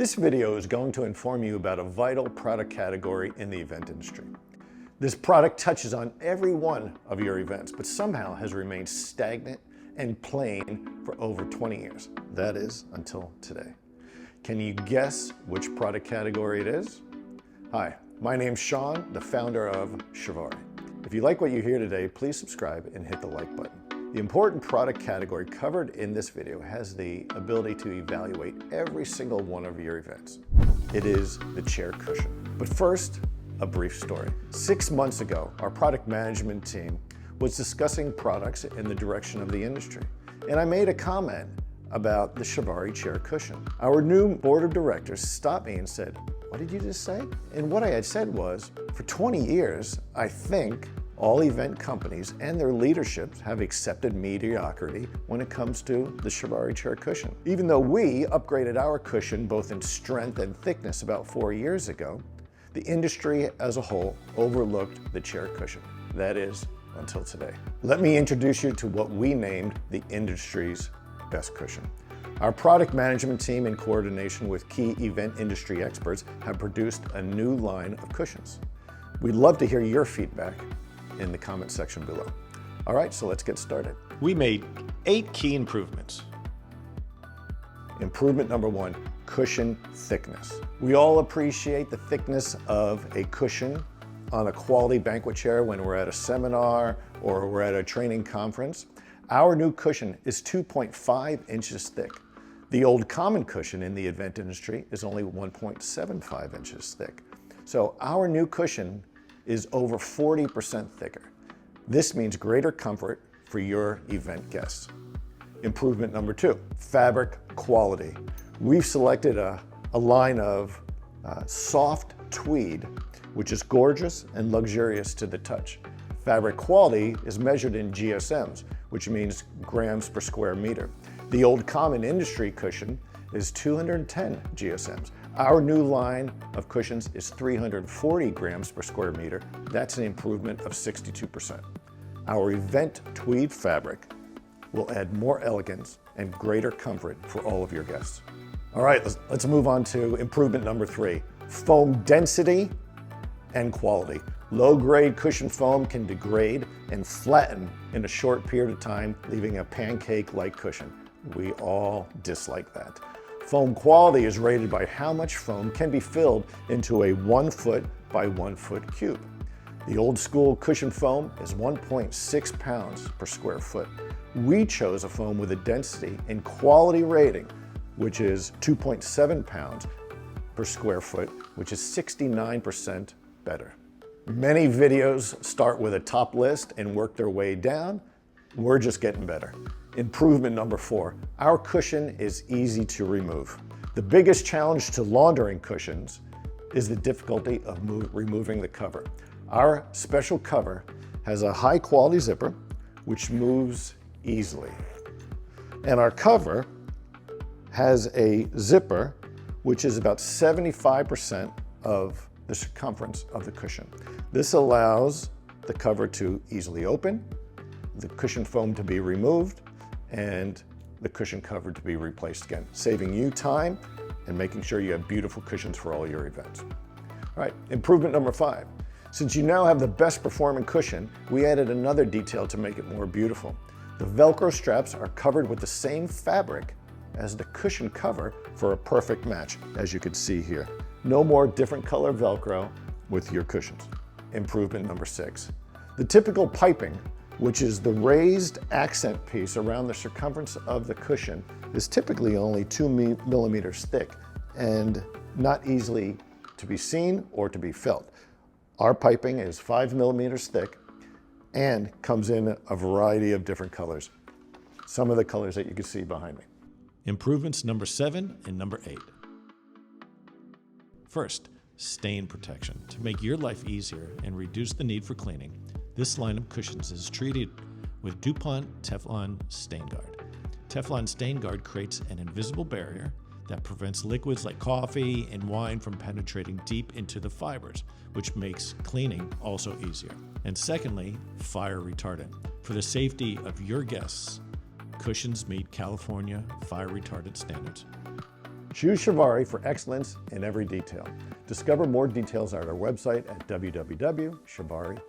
This video is going to inform you about a vital product category in the event industry. This product touches on every one of your events, but somehow has remained stagnant and plain for over 20 years. That is, until today. Can you guess which product category it is? Hi, my name's Shawn, the founder of Chivari. If you like what you hear today, please subscribe and hit the like button. The important product category covered in this video has the ability to evaluate every single one of your events. It is the chair cushion. But first, a brief story. 6 months ago, our product management team was discussing products in the direction of the industry. And I made a comment about the Chivari chair cushion. Our new board of directors stopped me and said, "What did you just say?" And what I had said was, for 20 years, I think all event companies and their leaderships have accepted mediocrity when it comes to the Chivari chair cushion. Even though we upgraded our cushion both in strength and thickness about 4 years ago, the industry as a whole overlooked the chair cushion. That is, until today. Let me introduce you to what we named the industry's best cushion. Our product management team, in coordination with key event industry experts, have produced a new line of cushions. We'd love to hear your feedback in the comment section below. All right, so let's get started. We made 8 key improvements. Improvement number 1, cushion thickness. We all appreciate the thickness of a cushion on a quality banquet chair when we're at a seminar or we're at a training conference. Our new cushion is 2.5 inches thick. The old common cushion in the event industry is only 1.75 inches thick. So our new cushion is over 40% thicker. This means greater comfort for your event guests. Improvement number 2, fabric quality. We've selected a line of soft tweed, which is gorgeous and luxurious to the touch. Fabric quality is measured in GSMs, which means grams per square meter. The old common industry cushion is 210 GSMs. Our new line of cushions is 340 grams per square meter. That's an improvement of 62%. Our event tweed fabric will add more elegance and greater comfort for all of your guests. All right, let's move on to improvement number 3, foam density and quality. Low-grade cushion foam can degrade and flatten in a short period of time, leaving a pancake-like cushion. We all dislike that. Foam quality is rated by how much foam can be filled into a 1 foot by 1 foot cube. The old school cushion foam is 1.6 pounds per square foot. We chose a foam with a density and quality rating, which is 2.7 pounds per square foot, which is 69% better. Many videos start with a top list and work their way down. We're just getting better. Improvement number 4, our cushion is easy to remove. The biggest challenge to laundering cushions is the difficulty of removing the cover. Our special cover has a high quality zipper, which moves easily. And our cover has a zipper, which is about 75% of the circumference of the cushion. This allows the cover to easily open, the cushion foam to be removed, and the cushion cover to be replaced again, saving you time and making sure you have beautiful cushions for all your events. All right, improvement number 5. Since you now have the best performing cushion, we added another detail to make it more beautiful. The Velcro straps are covered with the same fabric as the cushion cover for a perfect match, as you can see here. No more different color Velcro with your cushions. Improvement number 6. The typical piping, which is the raised accent piece around the circumference of the cushion, is typically only 2 millimeters thick and not easily to be seen or to be felt. Our piping is 5 millimeters thick and comes in a variety of different colors. Some of the colors that you can see behind me. Improvements number 7 and number 8. First, stain protection. To make your life easier and reduce the need for cleaning, this line of cushions is treated with DuPont Teflon Stain Guard. Teflon Stain Guard creates an invisible barrier that prevents liquids like coffee and wine from penetrating deep into the fibers, which makes cleaning also easier. And secondly, fire retardant. For the safety of your guests, cushions meet California fire retardant standards. Choose Chivari for excellence in every detail. Discover more details at our website at www.chivari.com.